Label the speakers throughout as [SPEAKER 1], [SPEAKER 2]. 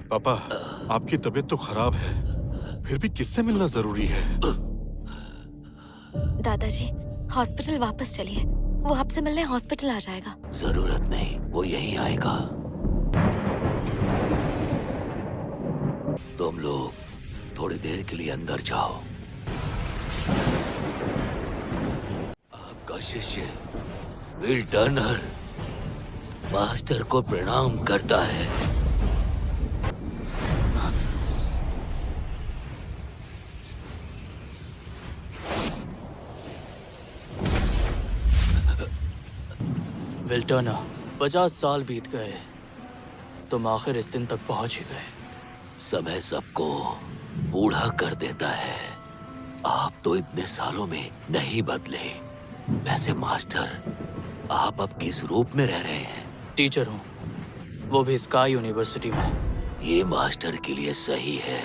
[SPEAKER 1] पापा, आपकी तबीयत तो खराब है, फिर भी किससे मिलना जरूरी है?
[SPEAKER 2] दादाजी, हॉस्पिटल वापस चलिए। वो आपसे मिलने हॉस्पिटल आ जाएगा।
[SPEAKER 3] जरूरत नहीं, वो यहीं आएगा। तुम लोग थोड़ी देर के लिए अंदर जाओ। आपका शिष्य विल टर्नर मास्टर को प्रणाम करता है।
[SPEAKER 4] विल टर्नर, 50 साल बीत गए, तुम आखिर इस दिन तक पहुंच ही गए।
[SPEAKER 3] समय सबको बूढ़ा कर देता है। आप तो इतने सालों में नहीं बदले। वैसे मास्टर, आप अब किस रूप में रह रहे हैं?
[SPEAKER 4] टीचर हूँ, वो भी स्काई यूनिवर्सिटी में।
[SPEAKER 3] ये मास्टर के लिए सही है।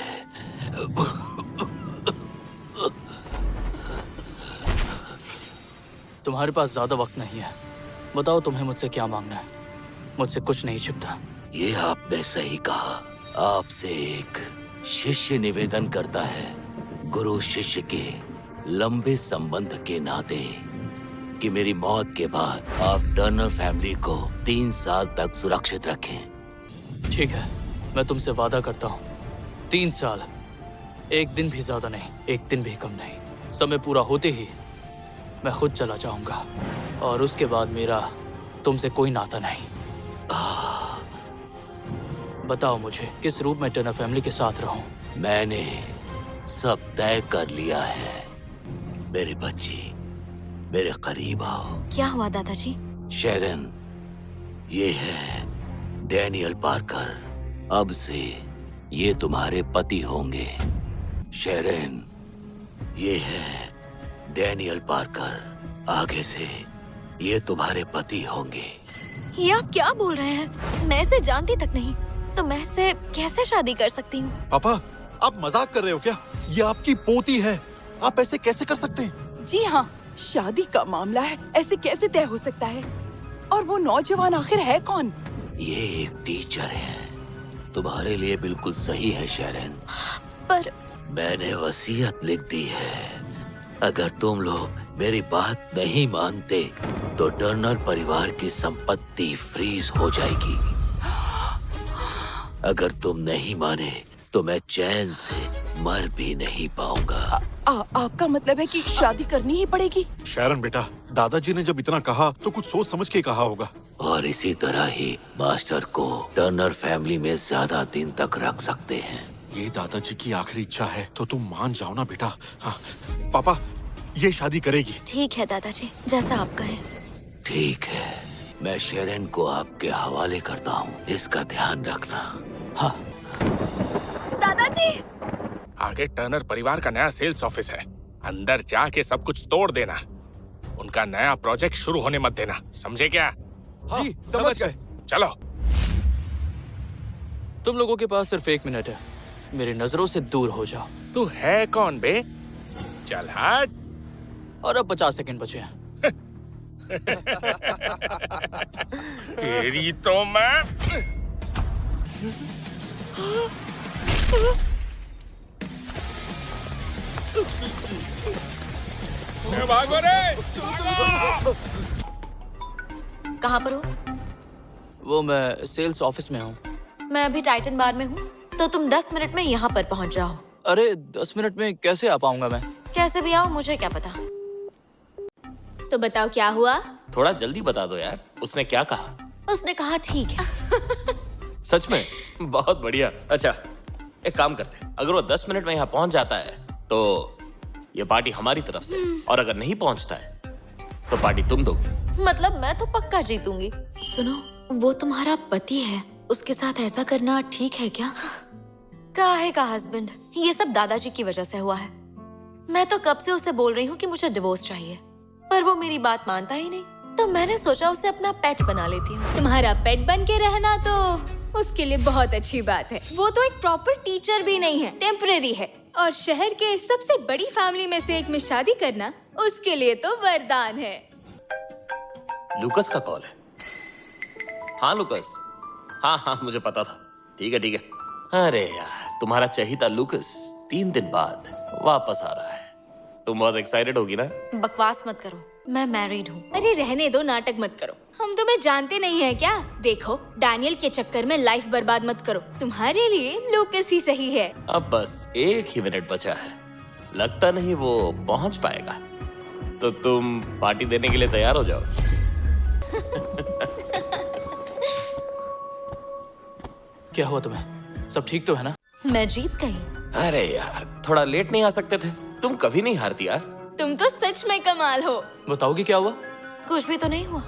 [SPEAKER 4] तुम्हारे पास ज्यादा वक्त नहीं है, बताओ तुम्हें मुझसे क्या मांगना है। मुझसे कुछ नहीं छिपता।
[SPEAKER 3] ये आपने सही कहा। आपसे एक शिष्य निवेदन करता है, गुरु शिष्य के लंबे संबंध के नाते, कि मेरी मौत के बाद आप टर्नर फैमिली को 3 साल तक सुरक्षित रखें।
[SPEAKER 4] ठीक है, मैं तुमसे वादा करता हूँ, 3 साल, एक दिन भी ज्यादा नहीं, एक दिन भी कम नहीं। समय पूरा होते ही मैं खुद चला जाऊंगा और उसके बाद मेरा तुमसे कोई नाता नहीं। बताओ मुझे, किस रूप में टर्नर फैमिली के साथ रहूं?
[SPEAKER 3] मैंने सब तय कर लिया है। मेरी बच्ची, मेरे करीब आओ।
[SPEAKER 2] क्या हुआ दादाजी?
[SPEAKER 3] शेरन, ये है डैनियल पार्कर। अब से ये तुम्हारे पति होंगे। शेरन, ये है डैनियल पार्कर। आगे से ये तुम्हारे पति होंगे।
[SPEAKER 2] ये आप क्या बोल रहे हैं? मैं इसे जानती तक नहीं, तो मैं इससे कैसे शादी कर सकती हूँ?
[SPEAKER 1] पापा, आप मजाक कर रहे हो क्या? ये आपकी पोती है, आप ऐसे कैसे कर सकते हैं?
[SPEAKER 5] जी हाँ, शादी का मामला है, ऐसे कैसे तय हो सकता है? और वो नौजवान आखिर है कौन?
[SPEAKER 3] ये एक टीचर है। तुम्हारे लिए बिल्कुल सही है शेरन।
[SPEAKER 2] पर
[SPEAKER 3] मैंने वसीयत लिख दी है, अगर तुम लोग मेरी बात नहीं मानते तो टर्नर परिवार की संपत्ति फ्रीज हो जाएगी। अगर तुम नहीं माने तो मैं चैन से मर भी नहीं पाऊंगा।
[SPEAKER 5] आपका मतलब है कि शादी करनी ही पड़ेगी?
[SPEAKER 1] शेरन बेटा, दादाजी ने जब इतना कहा तो कुछ सोच समझ के कहा होगा।
[SPEAKER 3] और इसी तरह ही मास्टर को टर्नर फैमिली में ज्यादा दिन तक रख सकते हैं।
[SPEAKER 1] ये दादाजी की आखिरी इच्छा है तो तुम मान जाओ ना बेटा। हाँ, पापा, ये शादी करेगी।
[SPEAKER 2] ठीक है दादाजी, जैसा आप कहें।
[SPEAKER 3] ठीक है, मैं शेरन को आपके हवाले करता हूँ, इसका ध्यान रखना।
[SPEAKER 4] हाँ।
[SPEAKER 2] दादाजी!
[SPEAKER 6] आगे टर्नर परिवार का नया सेल्स ऑफिस है, अंदर जाके सब कुछ तोड़ देना। उनका नया प्रोजेक्ट शुरू होने मत देना, समझे क्या?
[SPEAKER 7] जी, समझ गए।
[SPEAKER 6] चलो।
[SPEAKER 4] तुम लोगों के पास सिर्फ 1 मिनट है, मेरी नजरों से दूर हो जाओ।
[SPEAKER 6] तू है कौन बे? चल हट।
[SPEAKER 4] और अब 50 सेकंड बचे हैं।
[SPEAKER 6] तेरी तो मैं। भागो रे, भागो!
[SPEAKER 2] कहाँ पर हो?
[SPEAKER 4] वो मैं सेल्स ऑफिस में हूँ।
[SPEAKER 2] मैं अभी टाइटन बार में हूँ, तो तुम 10 मिनट में यहाँ पर पहुँच जाओ।
[SPEAKER 4] अरे 10 मिनट में कैसे आ पाऊंगा मैं?
[SPEAKER 2] कैसे भी आओ, मुझे क्या पता।
[SPEAKER 8] तो बताओ क्या हुआ?
[SPEAKER 7] थोड़ा जल्दी बता दो यार, उसने क्या कहा?
[SPEAKER 2] उसने कहा ठीक है।
[SPEAKER 7] सच में? बहुत बढ़िया। अच्छा, एक काम करते हैं, अगर वो 10 मिनट में यहाँ पहुंच जाता है तो ये पार्टी हमारी तरफ से, और अगर नहीं पहुंचता है तो पार्टी तुम दोगे।
[SPEAKER 2] मतलब मैं तो पक्का जीतूंगी।
[SPEAKER 8] सुनो, वो तुम्हारा पति है, उसके साथ ऐसा करना ठीक है क्या?
[SPEAKER 2] काहे का हस्बैंड? ये सब दादाजी की वजह से हुआ है। मैं तो कब से उसे बोल रही हूँ कि मुझे डिवोर्स चाहिए, पर वो मेरी बात मानता ही नहीं। तो मैंने सोचा उसे अपना पेट बना लेती हूँ।
[SPEAKER 8] तुम्हारा पेट बन के रहना तो उसके लिए बहुत अच्छी बात है। वो तो एक प्रॉपर टीचर भी नहीं है, टेम्परेरी है। और शहर के सबसे बड़ी फैमिली में से एक में शादी करना उसके लिए तो वरदान है।
[SPEAKER 7] लूकस का कॉल है। हाँ लूकस, हाँ हाँ मुझे पता था। ठीक है ठीक है, अरे यार, तुम्हारा चहीता लूकस 3 दिन बाद वापस आ रहा है। तुम बहुत एक्साइटेड होगी ना?
[SPEAKER 2] बकवास मत करो, मैं मैरिड हूँ।
[SPEAKER 8] अरे रहने दो, नाटक मत करो। हम तुम्हें जानते नहीं है क्या? देखो, डैनियल के चक्कर में लाइफ बर्बाद मत करो। तुम्हारे लिए लूकस ही सही है।
[SPEAKER 7] अब बस 1 ही मिनट बचा है, लगता नहीं वो पहुंच पाएगा। तो तुम पार्टी देने के लिए तैयार हो जाओ।
[SPEAKER 4] क्या हुआ तुम्हें? सब ठीक तो है ना?
[SPEAKER 2] मैं जीत गई।
[SPEAKER 7] अरे यार, थोड़ा लेट नहीं आ सकते थे? तुम कभी नहीं हारती यार।
[SPEAKER 8] तुम तो सच में कमाल हो।
[SPEAKER 4] बताओगी क्या हुआ?
[SPEAKER 2] कुछ भी तो नहीं हुआ।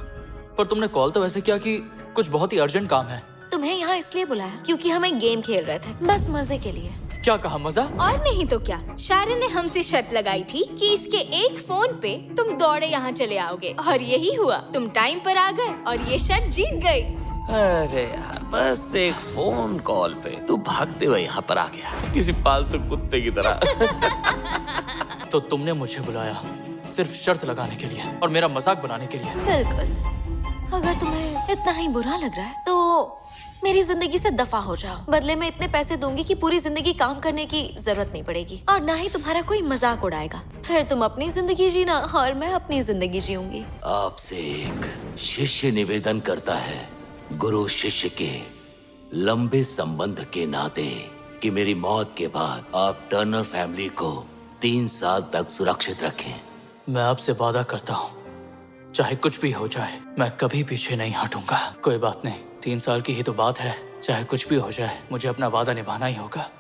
[SPEAKER 4] पर तुमने कॉल तो वैसे किया कि कुछ बहुत ही अर्जेंट काम है।
[SPEAKER 2] तुम्हें यहाँ इसलिए बुलाया क्योंकि हम एक गेम खेल रहे थे, बस मजे के लिए।
[SPEAKER 4] क्या कहा? मजा?
[SPEAKER 8] और नहीं तो क्या, शारन ने हमसे शर्त लगाई थी कि इसके एक फोन पे तुम दौड़े यहाँ चले आओगे, और यही हुआ। तुम टाइम पर आ गए और ये शर्त जीत गई।
[SPEAKER 7] अरे यार, बस एक फोन कॉल पे तू भागते हुए यहाँ पर आ गया, किसी पालतू कुत्ते की तरह।
[SPEAKER 4] तो तुमने मुझे बुलाया सिर्फ शर्त लगाने के लिए और मेरा मजाक बनाने के लिए?
[SPEAKER 2] बिल्कुल। अगर तुम्हें इतना ही बुरा लग रहा है तो मेरी जिंदगी से दफा हो जाओ। बदले में इतने पैसे दूंगी कि पूरी जिंदगी काम करने की जरूरत नहीं पड़ेगी, और ना ही तुम्हारा कोई मजाक उड़ाएगा। फिर तुम अपनी जिंदगी जीना और मैं अपनी जिंदगी जीऊंगी।
[SPEAKER 3] आपसे एक शिष्य निवेदन करता है, गुरु शिष्य के लंबे संबंध के नाते, कि मेरी मौत के बाद आप टर्नर फैमिली को 3 साल तक सुरक्षित रखें।
[SPEAKER 4] मैं आपसे वादा करता हूँ, चाहे कुछ भी हो जाए, मैं कभी पीछे नहीं हटूंगा। कोई बात नहीं, 3 साल की ही तो बात है। चाहे कुछ भी हो जाए, मुझे अपना वादा निभाना ही होगा।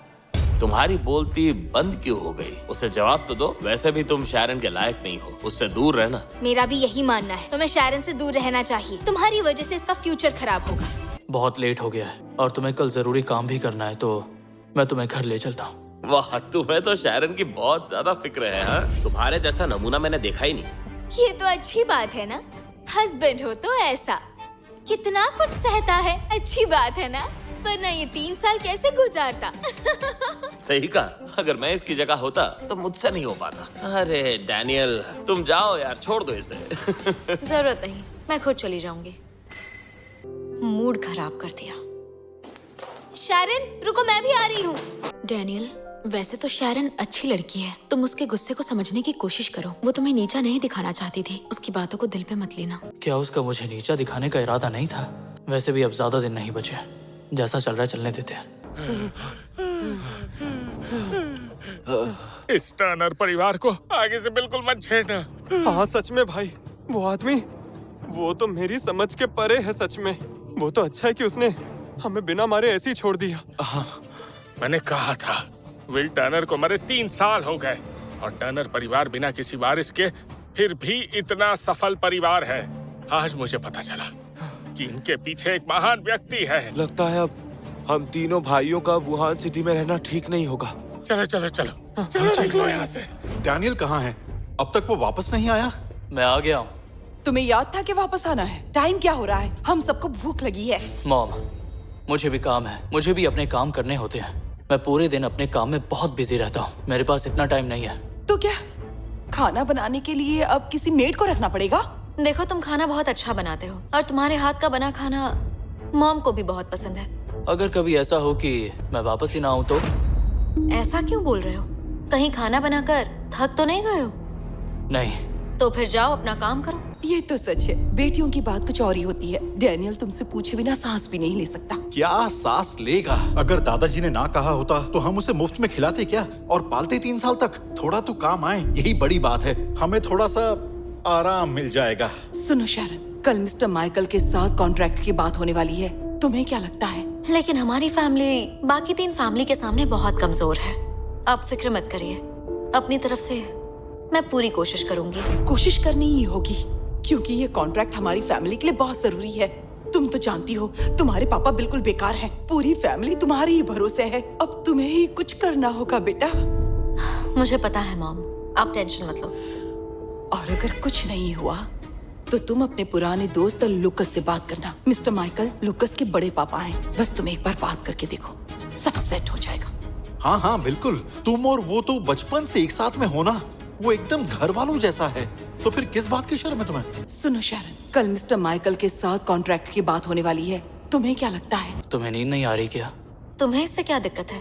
[SPEAKER 7] तुम्हारी बोलती बंद क्यों हो गई? उसे जवाब तो दो। वैसे भी तुम शारन के लायक नहीं हो, उससे दूर रहना।
[SPEAKER 8] मेरा भी यही मानना है, तुम्हें शारन से दूर रहना चाहिए। तुम्हारी वजह से इसका फ्यूचर खराब होगा।
[SPEAKER 4] बहुत लेट हो गया है और तुम्हें कल जरूरी काम भी करना है, तो मैं तुम्हें घर ले चलता हूँ।
[SPEAKER 7] वाह, तुम्हें तो शारन की बहुत ज्यादा फिक्र है। हाँ? तुम्हारे जैसा नमूना मैंने देखा ही नहीं।
[SPEAKER 8] ये तो अच्छी बात है ना, हस्बैंड हो तो ऐसा। कितना कुछ सहता है, अच्छी बात है ना। वरना ये 3 साल कैसे गुजारता।
[SPEAKER 7] सही कहा, अगर मैं इसकी जगह होता तो मुझसे नहीं हो पाता। अरे डैनियल, तुम जाओ यार, छोड़ दो इसे।
[SPEAKER 2] जरूरत नहीं, मैं खुद चली जाऊंगी। मूड खराब कर दिया।
[SPEAKER 8] शारन रुको, मैं भी आ रही हूँ।
[SPEAKER 9] डैनियल, वैसे तो शारन अच्छी लड़की है, तुम उसके गुस्से को समझने की कोशिश करो। वो तुम्हें नीचा नहीं दिखाना चाहती थी, उसकी बातों को दिल पे मत लेना। क्या
[SPEAKER 4] उसका मुझे नीचा दिखाने का इरादा नहीं था? वैसे भी अब ज्यादा दिन नहीं बचे, जैसा चल रहा है चलने देते हैं।
[SPEAKER 6] इस टर्नर परिवार को आगे से बिल्कुल मत छेड़ना।
[SPEAKER 10] हाँ सच में भाई, वो आदमी, वो तो मेरी समझ के परे है सच में। वो तो अच्छा है कि उसने हमें बिना मारे ऐसे ही छोड़ दिया।
[SPEAKER 6] मैंने कहा था, विल टर्नर को मरे 3 साल हो गए, और टर्नर परिवार बिना किसी वारिस के फिर भी इतना सफल परिवार है। आज मुझे पता चला कि इनके पीछे एक महान व्यक्ति है।
[SPEAKER 10] लगता है अब हम तीनों भाइयों का वुहान सिटी में रहना ठीक नहीं होगा।
[SPEAKER 6] चलो चलो चलो चलो, निकलो यहाँ से।
[SPEAKER 1] डैनियल कहाँ है? अब तक वो वापस नहीं आया।
[SPEAKER 4] मैं आ गया हूँ।
[SPEAKER 5] तुम्हें याद था कि वापस आना है? टाइम क्या हो रहा है? हम सबको भूख लगी है।
[SPEAKER 4] मॉम, मुझे भी काम है, मुझे भी अपने काम करने होते हैं। मैं पूरे दिन अपने काम में बहुत बिजी रहता हूँ, मेरे पास इतना टाइम नहीं है।
[SPEAKER 5] तो क्या खाना बनाने के लिए अब किसी मेड को रखना पड़ेगा?
[SPEAKER 2] देखो, तुम खाना बहुत अच्छा बनाते हो और तुम्हारे हाथ का बना खाना मॉम को भी बहुत पसंद है।
[SPEAKER 4] अगर कभी ऐसा हो कि मैं वापस ही ना आऊँ तो?
[SPEAKER 2] ऐसा क्यों बोल रहे हो? कहीं खाना बनाकर थक तो नहीं गए हो?
[SPEAKER 4] नहीं।
[SPEAKER 2] तो फिर जाओ, अपना काम करो।
[SPEAKER 5] ये तो सच है, बेटियों की बात कुछ और ही होती है। डैनियल तुमसे पूछे बिना सांस भी नहीं ले सकता।
[SPEAKER 1] क्या सांस लेगा? अगर दादाजी ने ना कहा होता तो हम उसे मुफ्त में खिलाते क्या और पालते 3 साल तक। थोड़ा तो काम आए, यही बड़ी बात है। हमें थोड़ा सा आराम मिल जाएगा।
[SPEAKER 5] सुनो शारन, कल मिस्टर माइकल के साथ कॉन्ट्रैक्ट की बात होने वाली है। तुम्हें क्या लगता है?
[SPEAKER 2] लेकिन हमारी फैमिली बाकी 3 फैमिली के सामने बहुत कमजोर है। आप फिक्र मत करिए, अपनी तरफ से मैं पूरी कोशिश करूंगी।
[SPEAKER 5] कोशिश करनी ही होगी, क्योंकि ये कॉन्ट्रैक्ट हमारी फैमिली के लिए बहुत जरूरी है। तुम तो जानती हो, तुम्हारे पापा बिल्कुल बेकार हैं। पूरी फैमिली तुम्हारे ही भरोसे है। अब तुम्हें ही कुछ करना होगा बेटा।
[SPEAKER 2] मुझे पता है मॉम, आप टेंशन मत लो।
[SPEAKER 5] और अगर कुछ नहीं हुआ तो तुम अपने पुराने दोस्त लुकस से बात करना। मिस्टर माइकल लुकस के बड़े पापा हैं। बस तुम एक बार बात करके देखो, सब सेट हो जाएगा।
[SPEAKER 1] हाँ हाँ बिल्कुल, तुम और वो तो बचपन से एक साथ में हो ना। वो एकदम घर वालों जैसा है, तो फिर किस बात की शर्म है तुम्हें?
[SPEAKER 5] सुनो शारन, कल मिस्टर माइकल के साथ कॉन्ट्रैक्ट की बात होने वाली है। तुम्हें क्या लगता है?
[SPEAKER 4] तुम्हें नींद नहीं आ रही क्या?
[SPEAKER 2] तुम्हें इससे क्या दिक्कत है?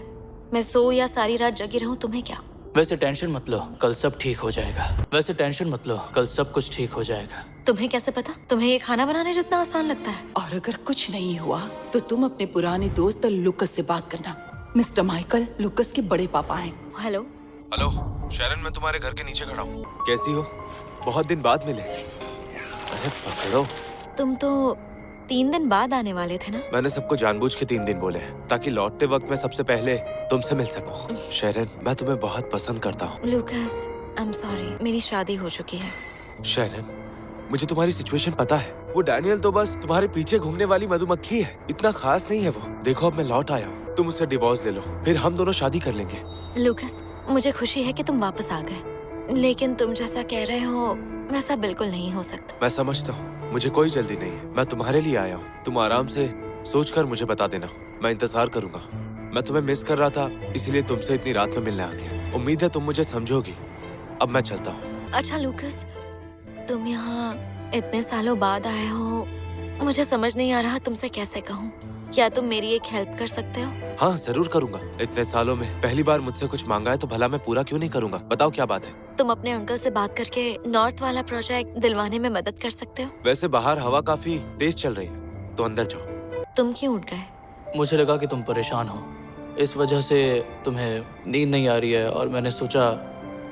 [SPEAKER 2] मैं सो या सारी रात जगी रहूं, तुम्हें क्या?
[SPEAKER 4] वैसे टेंशन मत लो, कल सब ठीक हो जाएगा। वैसे टेंशन मत लो, कल सब कुछ ठीक हो जाएगा।
[SPEAKER 2] तुम्हें कैसे पता? तुम्हें ये खाना बनाने जितना आसान लगता है?
[SPEAKER 5] और अगर कुछ नहीं हुआ तो तुम अपने पुराने दोस्त लुकस से बात करना। मिस्टर माइकल लुकस के बड़े पापा हैं।
[SPEAKER 2] हेलो।
[SPEAKER 10] हेलो शैरन, मैं तुम्हारे घर के नीचे खड़ा हूँ। कैसी हो? बहुत दिन बाद मिले। अरे पकड़ो।
[SPEAKER 2] तुम तो 3 दिन बाद आने वाले थे ना?
[SPEAKER 10] मैंने सबको जानबूझ के 3 दिन बोले ताकि लौटते वक्त मैं सबसे पहले तुमसे मिल सकूं। शैरन, मैं तुम्हें बहुत पसंद करता हूँ।
[SPEAKER 2] लुकस, आई एम सॉरी, मेरी शादी हो चुकी है।
[SPEAKER 10] शैरन, मुझे तुम्हारी सिचुएशन पता है। वो डैनियल तो बस तुम्हारे पीछे घूमने वाली मधुमक्खी है, इतना खास नहीं है वो। देखो अब मैं लौट आया हूँ, तुम उससे डिवोर्स ले लो, फिर हम दोनों शादी कर लेंगे।
[SPEAKER 2] लुकस, मुझे खुशी है कि तुम वापस आ गए, लेकिन तुम जैसा कह रहे हो वैसा बिल्कुल नहीं हो सकता।
[SPEAKER 10] मैं समझता हूँ, मुझे कोई जल्दी नहीं है। मैं तुम्हारे लिए आया हूँ, तुम आराम से सोचकर मुझे बता देना, मैं इंतजार करूंगा। मैं तुम्हें मिस कर रहा था, इसीलिए तुमसे इतनी रात में मिलने आ गया। उम्मीद है तुम मुझे समझोगी। अब मैं चलता हूँ।
[SPEAKER 2] अच्छा लुकस, तुम यहाँ इतने सालों बाद आए हो, मुझे समझ नहीं आ रहा तुमसे कैसे कहूँ। क्या तुम मेरी एक हेल्प कर सकते हो?
[SPEAKER 10] हाँ जरूर करूंगा। इतने सालों में पहली बार मुझसे कुछ मांगा है तो भला मैं पूरा क्यों नहीं करूंगा। बताओ क्या बात है?
[SPEAKER 2] तुम अपने अंकल से बात करके नॉर्थ वाला प्रोजेक्ट दिलवाने में मदद कर सकते हो?
[SPEAKER 10] वैसे बाहर हवा काफी तेज चल रही है, तो अंदर जाओ।
[SPEAKER 2] तुम क्यों उठ गए?
[SPEAKER 4] मुझे लगा कि तुम परेशान हो, इस वजह से तुम्हें नींद नहीं आ रही है और मैंने सोचा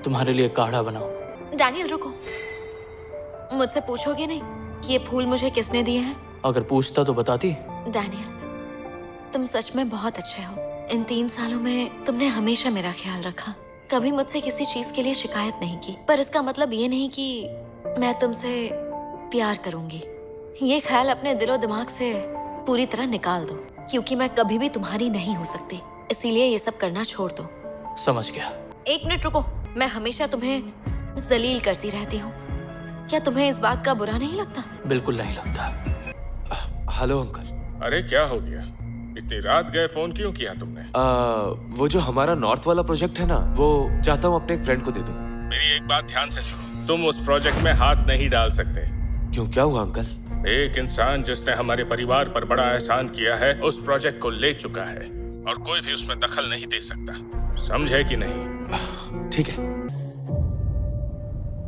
[SPEAKER 4] तुम्हारे लिए काढ़ा बनाऊं।
[SPEAKER 2] डैनियल रुको, मुझसे पूछोगे नहीं कि ये फूल मुझे किसने दिए हैं?
[SPEAKER 4] अगर पूछता तो बताती।
[SPEAKER 2] डैनियल, तुम सच में बहुत अच्छे हो। इन 3 सालों में तुमने हमेशा मेरा ख्याल रखा, कभी मुझसे किसी चीज के लिए शिकायत नहीं की। पर इसका मतलब ये नहीं कि मैं तुमसे प्यार करूंगी। ये ख्याल अपने दिलो दिमाग से पूरी तरह निकाल दो, क्योंकि मैं कभी भी तुम्हारी नहीं हो सकती। इसीलिए ये सब करना छोड़ दो।
[SPEAKER 4] समझ गया।
[SPEAKER 2] 1 मिनट रुको, मैं हमेशा तुम्हें जलील करती रहती हूँ, क्या तुम्हें इस बात का बुरा नहीं लगता?
[SPEAKER 4] बिल्कुल नहीं लगता।
[SPEAKER 10] Hello uncle.
[SPEAKER 6] अरे क्या हो गया? इतनी रात गए फोन क्यों किया तुमने?
[SPEAKER 10] वो जो हमारा नॉर्थ वाला प्रोजेक्ट है ना, वो चाहता हूँ अपने एक फ्रेंड को दे दूँ।
[SPEAKER 6] मेरी एक बात ध्यान से सुनो, तुम उस प्रोजेक्ट में हाथ नहीं डाल सकते।
[SPEAKER 10] क्यों, क्या हुआ अंकल?
[SPEAKER 6] एक इंसान जिसने हमारे परिवार पर बड़ा एहसान किया है उस प्रोजेक्ट को ले चुका है और कोई भी उसमें दखल नहीं दे सकता, समझे कि नहीं?
[SPEAKER 10] ठीक है।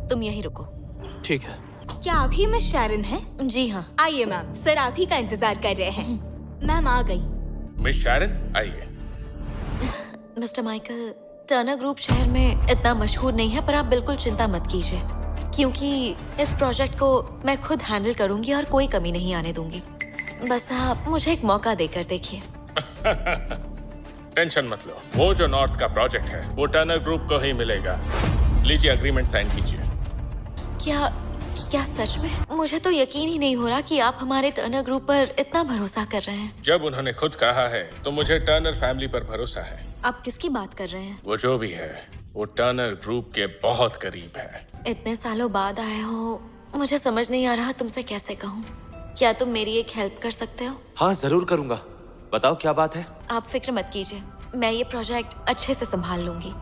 [SPEAKER 2] तुम यहीं रुको।
[SPEAKER 4] ठीक है।
[SPEAKER 8] क्या अभी मिस शैरन है?
[SPEAKER 2] जी हाँ।
[SPEAKER 8] आइए मैम, सर आप ही का इंतजार कर रहे हैं। मैम आ गई।
[SPEAKER 6] मिस शैरन आइए।
[SPEAKER 2] मिस्टर माइकल, टर्नर ग्रुप शहर में इतना मशहूर नहीं है, पर आप बिल्कुल चिंता मत कीजिए, क्योंकि इस प्रोजेक्ट को मैं खुद हैंडल करूंगी और कोई कमी नहीं आने दूंगी। बस आप मुझे एक मौका देकर देखिए।
[SPEAKER 6] टेंशन मत लो, वो जो नॉर्थ का प्रोजेक्ट है वो टर्नर ग्रुप को ही मिलेगा। लीजिए एग्रीमेंट साइन कीजिए।
[SPEAKER 2] क्या सच में? मुझे तो यकीन ही नहीं हो रहा कि आप हमारे टर्नर ग्रुप पर इतना भरोसा कर रहे हैं।
[SPEAKER 6] जब उन्होंने खुद कहा है तो मुझे टर्नर फैमिली पर भरोसा है।
[SPEAKER 2] आप किसकी बात कर रहे हैं?
[SPEAKER 6] वो जो भी है वो टर्नर ग्रुप के बहुत करीब है।
[SPEAKER 2] इतने सालों बाद आए हो, मुझे समझ नहीं आ रहा तुमसे कैसे कहूँ। क्या तुम मेरी एक हेल्प कर सकते हो?
[SPEAKER 10] हाँ जरूर करूंगा। बताओ क्या बात है?
[SPEAKER 2] आप फिक्र मत कीजिए, मैं ये प्रोजेक्ट अच्छे से संभाल लूंगी।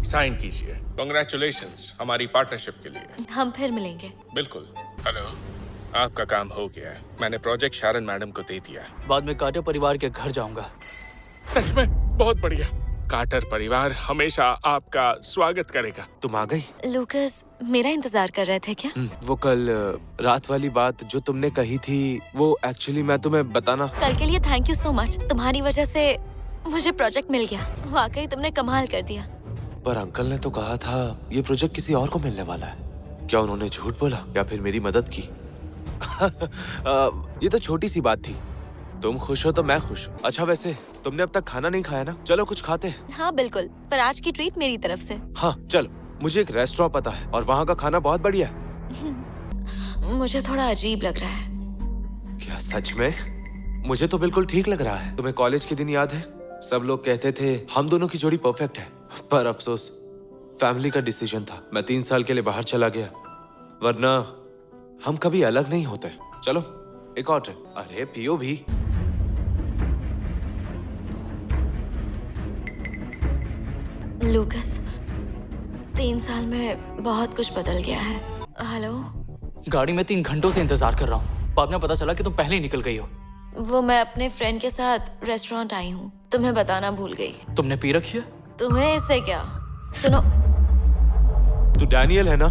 [SPEAKER 6] साइन कीजिए। कांग्रेचुलेशंस हमारी पार्टनरशिप के लिए।
[SPEAKER 2] हम फिर मिलेंगे।
[SPEAKER 6] बिल्कुल। हेलो, आपका काम हो गया। मैंने प्रोजेक्ट शारन मैडम को दे दिया।
[SPEAKER 4] बाद में कार्टर परिवार के घर जाऊंगा।
[SPEAKER 6] सच में? बहुत बढ़िया। कार्टर परिवार हमेशा आपका स्वागत करेगा।
[SPEAKER 10] तुम आ गई?
[SPEAKER 2] लूकस, मेरा इंतजार कर रहे थे क्या?
[SPEAKER 10] वो कल रात वाली बात जो तुमने कही थी, वो एक्चुअली मैं तुम्हें बताना।
[SPEAKER 2] कल के लिए थैंक यू सो मच। तुम्हारी वजह से मुझे प्रोजेक्ट मिल गया। वाकई तुमने कमाल कर दिया।
[SPEAKER 10] पर अंकल ने तो कहा था ये प्रोजेक्ट किसी और को मिलने वाला है। क्या उन्होंने झूठ बोला या फिर मेरी मदद की? ये तो छोटी सी बात थी। तुम खुश हो तो मैं खुश हूँ। अच्छा वैसे तुमने अब तक खाना नहीं खाया ना? चलो कुछ खाते हैं।
[SPEAKER 2] हाँ बिल्कुल, पर आज की ट्रीट मेरी तरफ से।
[SPEAKER 10] हाँ चलो, मुझे एक रेस्टोरेंट पता है और वहाँ का खाना बहुत बढ़िया है।
[SPEAKER 2] मुझे थोड़ा अजीब लग रहा है।
[SPEAKER 10] क्या सच में? मुझे तो बिल्कुल ठीक लग रहा है। तुम्हें कॉलेज के दिन याद है? सब लोग कहते थे हम दोनों की जोड़ी परफेक्ट है, पर अफसोस फैमिली का डिसीजन था। मैं 3 साल के लिए बाहर चला गया, वरना हम कभी अलग नहीं होते। चलो एक और ड्रिंक। अरे पियो भी।
[SPEAKER 2] लूकस, 3 साल में बहुत कुछ बदल गया है। हेलो।
[SPEAKER 4] गाड़ी में 3 घंटों से इंतजार कर रहा हूँ। बाद में पता चला कि तुम पहले ही निकल गई हो।
[SPEAKER 2] वो मैं अपने फ्रेंड के साथ रेस्टोरेंट आई हूँ, तुम्हें बताना भूल गई।
[SPEAKER 4] तुमने पी रखी है?
[SPEAKER 2] तुम्हें इससे क्या? सुनो,
[SPEAKER 10] तू डैनियल है ना?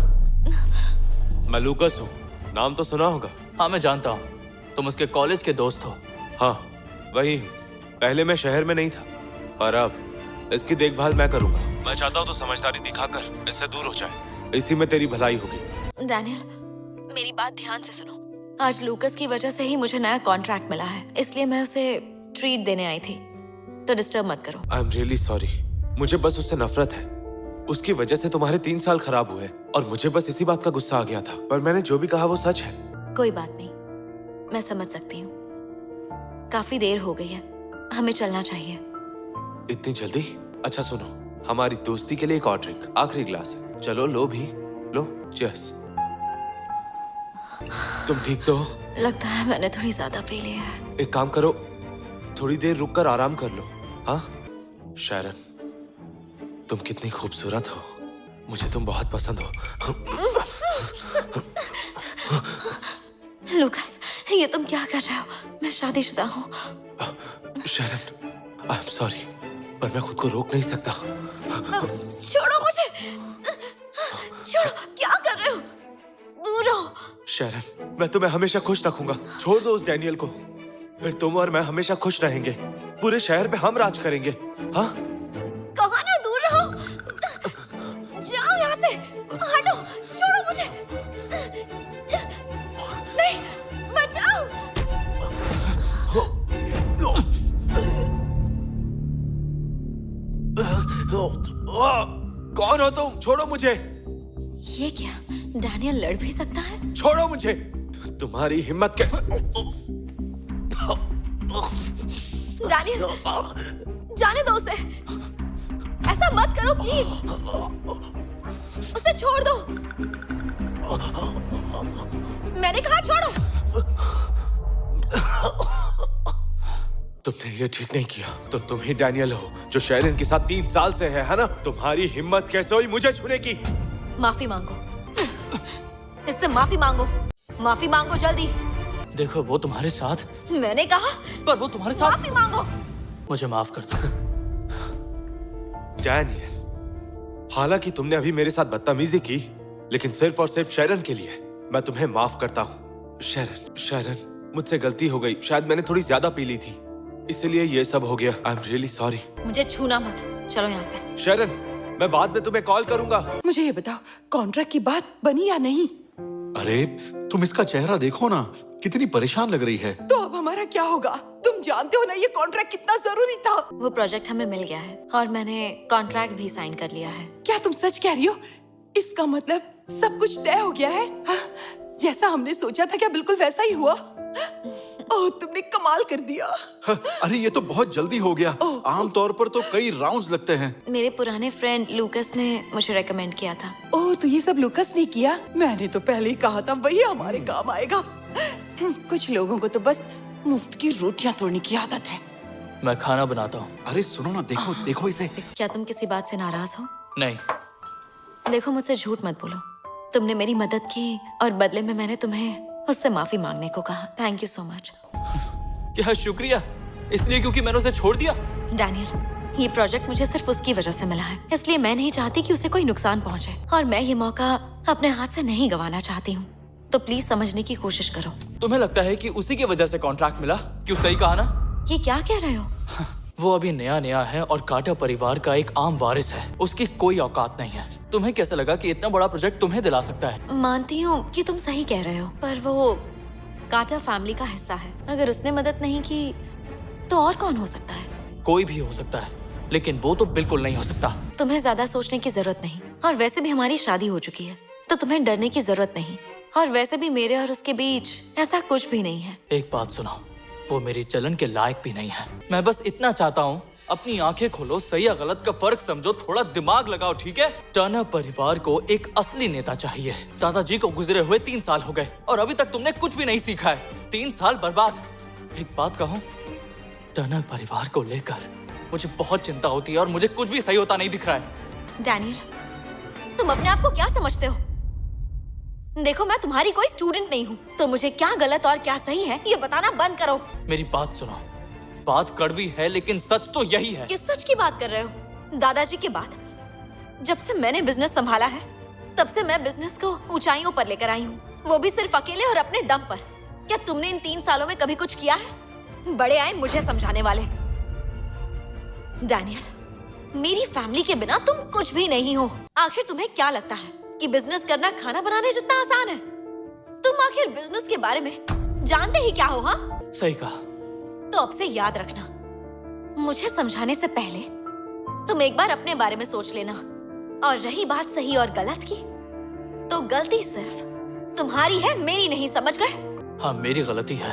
[SPEAKER 10] मैं लूकस हूँ, नाम तो सुना होगा।
[SPEAKER 4] हाँ मैं जानता हूँ, तुम उसके कॉलेज के दोस्त हो।
[SPEAKER 10] हाँ वही हूँ। पहले मैं शहर में नहीं था, पर अब इसकी देखभाल मैं करूंगा। मैं चाहता हूँ तो समझदारी दिखाकर इससे दूर हो जाए, इसी में तेरी भलाई होगी।
[SPEAKER 2] डैनियल, मेरी बात ध्यान से सुनो। आज लूकस की वजह से ही मुझे नया कॉन्ट्रैक्ट मिला है, इसलिए मैं उसे ट्रीट देने आई थी, तो डिस्टर्ब मत करो।
[SPEAKER 10] I am really sorry. मुझे बस उससे नफरत है। उसकी वजह से तुम्हारे 3 साल खराब हुए और मुझे बस इसी बात का गुस्सा आ गया था, पर मैंने जो भी कहा वो सच है।
[SPEAKER 2] कोई बात नहीं, मैं समझ सकती हूँ। काफी देर हो गई है, हमें चलना चाहिए।
[SPEAKER 10] इतनी जल्दी? अच्छा सुनो, हमारी दोस्ती के लिए एक और ड्रिंक, आखिरी ग्लास है। चलो लो भी लो। चीयर्स। तुम ठीक तो हो?
[SPEAKER 2] लगता है मैंने थोड़ी ज्यादा पी लिया है।
[SPEAKER 10] एक काम करो, थोड़ी देर रुककर आराम कर लो। हाँ शैरन, तुम कितनी खूबसूरत हो, मुझे तुम बहुत पसंद हो।
[SPEAKER 2] लूकस, ये तुम क्या कर रहे हो? मैं शादीशुदा हूँ।
[SPEAKER 10] शैरन, आई एम सॉरी, पर मैं खुद को रोक नहीं सकता।
[SPEAKER 2] छोड़ो मुझे, छोड़ो, क्या कर रहे हो? दूर रहो।
[SPEAKER 10] शैरन, मैं तुम्हें हमेशा खुश रखूंगा। छोड़ दो उस डैनियल को, फिर तुम और मैं हमेशा खुश रहेंगे। पूरे शहर पे हम राज करेंगे। हाँ
[SPEAKER 2] कहा ना, दूर रहो। जाओ यहाँ से, हटो, छोड़ो मुझे। नहीं, बचाओ।
[SPEAKER 10] कौन हो तुम? छोड़ो मुझे।
[SPEAKER 2] ये क्या, डैनियल लड़ भी सकता है?
[SPEAKER 10] छोड़ो मुझे। तुम्हारी हिम्मत कैसे?
[SPEAKER 2] डैनियल, जाने दो उसे। ऐसा मत करो प्लीज, उसे छोड़ दो। मैंने कहा छोड़ो।
[SPEAKER 10] तुमने ये ठीक नहीं किया। तो तुम ही डैनियल हो जो शैरन के साथ 3 साल से है ना? तुम्हारी हिम्मत कैसे हुई मुझे छूने की?
[SPEAKER 2] माफी मांगो, इससे माफी मांगो, माफी मांगो जल्दी।
[SPEAKER 4] देखो वो तुम्हारे साथ।
[SPEAKER 2] मैंने कहा,
[SPEAKER 4] पर वो तुम्हारे साथ।
[SPEAKER 2] माफी मांगो।
[SPEAKER 4] मुझे माफ कर दो।
[SPEAKER 10] डैनियल, हालांकि तुमने अभी मेरे साथ बदतमीजी की, लेकिन सिर्फ और सिर्फ शैरन के लिए मैं तुम्हें माफ करता हूँ। शैरन, मुझसे गलती हो गई। शायद मैंने थोड़ी ज्यादा पी ली थी, इसलिए ये सब हो गया। I am really sorry.
[SPEAKER 2] मुझे छूना मत, चलो यहाँ से।
[SPEAKER 10] शैरन, मैं बाद में तुम्हें कॉल करूंगा।
[SPEAKER 5] मुझे ये बताओ, कॉन्ट्रैक्ट की बात बनी या नहीं?
[SPEAKER 1] अरे तुम इसका चेहरा देखो ना, कितनी परेशान लग रही है।
[SPEAKER 5] तो अब हमारा क्या होगा? तुम जानते हो ना ये कॉन्ट्रैक्ट कितना जरूरी था।
[SPEAKER 2] वो प्रोजेक्ट हमें मिल गया है और मैंने कॉन्ट्रैक्ट भी साइन कर लिया है।
[SPEAKER 5] क्या तुम सच कह रही हो? इसका मतलब सब कुछ तय हो गया है? हाँ? जैसा हमने सोचा था क्या बिल्कुल वैसा ही हुआ? ओह, तुमने कमाल कर दिया।
[SPEAKER 1] अरे ये तो बहुत जल्दी हो गया। आमतौर पर तो कई राउंड्स लगते हैं।
[SPEAKER 2] मेरे पुराने फ्रेंड लूकस ने मुझे रेकमेंड किया था।
[SPEAKER 5] ओह, तो ये सब लूकस ने किया? मैंने तो पहले ही कहा था वही हमारे काम आएगा। कुछ लोगों को तो बस मुफ्त की रोटियां तोड़ने की आदत है।
[SPEAKER 4] मैं खाना बनाता हूँ।
[SPEAKER 1] अरे सुनो ना, देखो देखो इसे।
[SPEAKER 2] क्या तुम किसी बात से नाराज हो?
[SPEAKER 4] नहीं।
[SPEAKER 2] देखो मुझसे झूठ मत बोलो, तुमने मेरी मदद की और बदले में मैंने तुम्हें उससे माफी मांगने को कहा। Thank you so much.
[SPEAKER 4] क्या शुक्रिया? इसलिए क्योंकि मैंने उसे छोड़ दिया?
[SPEAKER 2] डैनियल, ये प्रोजेक्ट मुझे सिर्फ उसकी वजह से मिला है, इसलिए मैं नहीं चाहती कि उसे कोई नुकसान पहुंचे और मैं ये मौका अपने हाथ से नहीं गंवाना चाहती हूँ। तो प्लीज समझने की कोशिश करो।
[SPEAKER 4] तुम्हें लगता है कि उसी की वजह से कॉन्ट्रैक्ट मिला? क्यों, सही कहा ना?
[SPEAKER 2] ये क्या कह रहे हो?
[SPEAKER 4] वो अभी नया है और कार्टर परिवार का एक आम वारिस है। उसकी कोई औकात नहीं है। तुम्हें कैसे लगा कि इतना बड़ा प्रोजेक्ट तुम्हें दिला सकता है?
[SPEAKER 2] मानती हूँ कि तुम सही कह रहे हो, पर वो कार्टर फैमिली का हिस्सा है। अगर उसने मदद नहीं की तो और कौन हो सकता है?
[SPEAKER 4] कोई भी हो सकता है, लेकिन वो तो बिल्कुल नहीं हो सकता।
[SPEAKER 2] तुम्हें ज्यादा सोचने की जरूरत नहीं, और वैसे भी हमारी शादी हो चुकी है, तो तुम्हें डरने की जरूरत नहीं। और वैसे भी मेरे और उसके बीच ऐसा कुछ भी नहीं है।
[SPEAKER 4] एक बात सुनो, वो मेरी जलन के लायक भी नहीं है। मैं बस इतना चाहता हूँ, अपनी आंखें खोलो, सही या गलत का फर्क समझो, थोड़ा दिमाग लगाओ, ठीक है? टर्नर परिवार को एक असली नेता चाहिए। दादाजी को गुजरे हुए 3 साल हो गए और अभी तक तुमने कुछ भी नहीं सीखा है। 3 साल बर्बाद। एक बात कहूँ, टर्नर परिवार को लेकर मुझे बहुत चिंता होती है और मुझे कुछ भी सही होता नहीं दिख रहा है।
[SPEAKER 2] डैनियल, तुम अपने आप को क्या समझते हो? देखो, मैं तुम्हारी कोई स्टूडेंट नहीं हूँ, तो मुझे क्या गलत और क्या सही है ये बताना बंद करो।
[SPEAKER 4] मेरी बात सुनो। बात कड़वी है लेकिन सच तो यही है।
[SPEAKER 2] किस सच की बात कर रहे हो? दादाजी की बात। जब से मैंने बिजनेस संभाला है तब से मैं बिजनेस को ऊंचाइयों पर लेकर आई हूँ, वो भी सिर्फ अकेले और अपने दम पर। क्या तुमने इन 3 सालों में कभी कुछ किया है? बड़े आए मुझे समझाने वाले। डैनियल, मेरी फैमिली के बिना तुम कुछ भी नहीं हो। आखिर तुम्हें क्या लगता है कि बिजनेस करना खाना बनाने जितना आसान है? तुम आखिर बिजनेस के बारे में जानते ही क्या हो? हाँ,
[SPEAKER 4] सही कहा।
[SPEAKER 2] तो अब से याद रखना, मुझे समझाने से पहले तुम एक बार अपने बारे में सोच लेना। और रही बात सही और गलत की, तो गलती सिर्फ तुम्हारी है, मेरी नहीं, समझ गए?
[SPEAKER 4] हाँ, मेरी गलती है।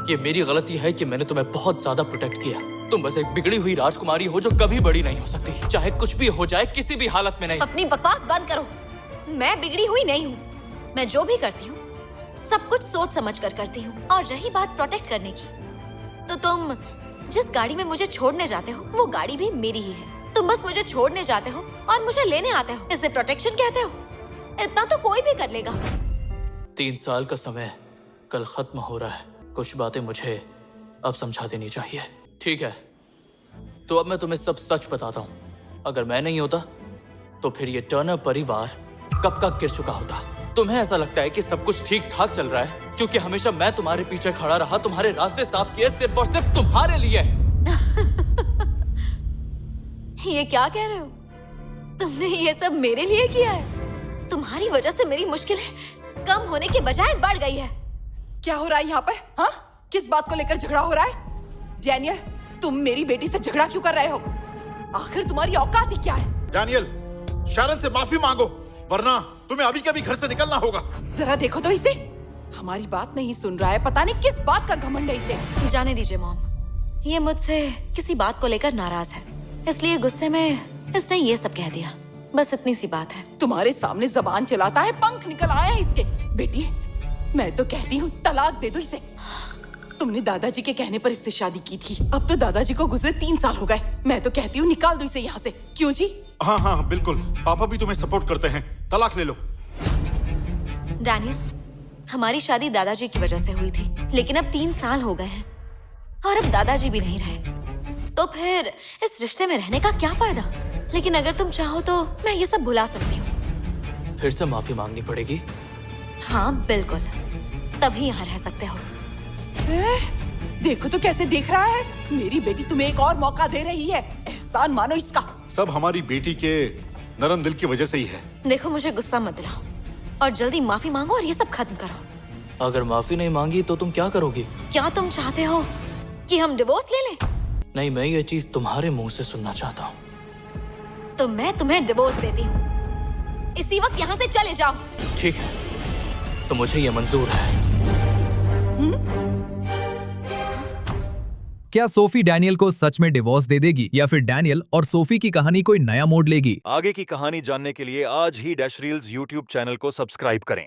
[SPEAKER 4] ये मेरी गलती है कि मैंने तुम्हें बहुत ज्यादा प्रोटेक्ट किया। तुम बस एक बिगड़ी हुई राजकुमारी हो जो कभी बड़ी नहीं हो सकती, चाहे कुछ भी हो जाए, किसी भी हालत में नहीं।
[SPEAKER 2] अपनी बकवास बंद करो। मैं बिगड़ी हुई नहीं हूँ। मैं जो भी करती हूँ सब कुछ सोच समझ कर करती हूँ। और रही बात प्रोटेक्ट करने की, तो तुम जिस गाड़ी में मुझे छोड़ने जाते हो वो गाड़ी भी मेरी ही है। तुम बस मुझे छोड़ने जाते हो और मुझे लेने आते हो, इसे प्रोटेक्शन कहते हो? इतना तो कोई भी कर लेगा।
[SPEAKER 4] 3 साल का समय कल खत्म हो रहा है। कुछ बातें मुझे अब समझा देनी चाहिए। ठीक है, तो अब मैं तुम्हें सब सच बताता हूँ। अगर मैं नहीं होता तो फिर ये टर्नर परिवार कब का गिर चुका होता। तुम्हें ऐसा लगता है कि सब कुछ ठीक ठाक चल रहा है क्योंकि हमेशा मैं तुम्हारे पीछे खड़ा रहा, तुम्हारे रास्ते साफ किए सिर्फ और सिर्फ तुम्हारे लिए।
[SPEAKER 2] ये क्या कह रहे हो? तुमने ये सब मेरे लिए किया है? तुम्हारी वजह से मेरी मुश्किलें कम होने के बजाय बढ़ गई है।
[SPEAKER 5] क्या हो रहा है यहाँ पर? हाँ, किस बात को लेकर झगड़ा हो रहा है? डैनियल, तुम मेरी बेटी से झगड़ा क्यों कर रहे हो? आखिर तुम्हारी औकात ही क्या है?
[SPEAKER 1] डैनियल, शारन से माफी मांगो, वरना तुम्हें अभी के अभी घर से निकलना होगा।
[SPEAKER 5] जरा देखो तो इसे, हमारी बात नहीं सुन रहा है। पता नहीं किस बात का घमंड है इसे।
[SPEAKER 2] जाने दीजिए मॉम, ये मुझसे किसी बात को लेकर नाराज है, इसलिए गुस्से में इसने ये सब कह दिया। बस इतनी सी बात है।
[SPEAKER 5] तुम्हारे सामने जबान चलाता है, पंख निकल आया है इसके। बेटी, मैं तो कहती हूँ तलाक दे दो इसे। तुमने दादाजी के कहने पर इससे शादी की थी, अब तो दादाजी को गुजरे 3 साल हो गए। मैं तो कहती हूँ निकाल दो इसे यहाँ से। क्यों जी?
[SPEAKER 1] हाँ हाँ बिल्कुल, पापा भी तुम्हें सपोर्ट करते हैं, तलाक ले लो।
[SPEAKER 2] डैनियल, हमारी शादी दादाजी की वजह से हुई थी, लेकिन अब 3 साल हो गए हैं और अब दादाजी भी नहीं रहे, तो फिर इस रिश्ते में रहने का क्या फायदा? लेकिन अगर तुम चाहो तो मैं ये सब भुला सकती हूँ।
[SPEAKER 4] फिर से माफी मांगनी पड़ेगी?
[SPEAKER 2] हाँ बिल्कुल, तभी यहाँ रह सकते हो।
[SPEAKER 5] देखो तो कैसे देख रहा है। मेरी बेटी तुम्हें एक और मौका दे रही है, एहसान मानो इसका।
[SPEAKER 1] सब हमारी बेटी के नरम दिल की वजह से ही है।
[SPEAKER 2] देखो, मुझे गुस्सा मत दिलाओ और जल्दी माफी मांगो और ये सब खत्म करो।
[SPEAKER 4] अगर माफी नहीं मांगी तो तुम क्या करोगी?
[SPEAKER 2] क्या तुम चाहते हो कि हम डिवोर्स ले लें?
[SPEAKER 4] नहीं, मैं ये चीज तुम्हारे मुंह से सुनना चाहता हूँ।
[SPEAKER 2] तो मैं तुम्हें डिवोर्स देती हूँ। इसी वक्त यहाँ से चले जाओ।
[SPEAKER 4] ठीक है, तो मुझे ये मंजूर है।
[SPEAKER 11] क्या सोफी डैनियल को सच में डिवोर्स दे देगी या फिर डैनियल और सोफी की कहानी कोई नया मोड़ लेगी?
[SPEAKER 12] आगे की कहानी जानने के लिए आज ही डैश रील्स यूट्यूब चैनल को सब्सक्राइब करें।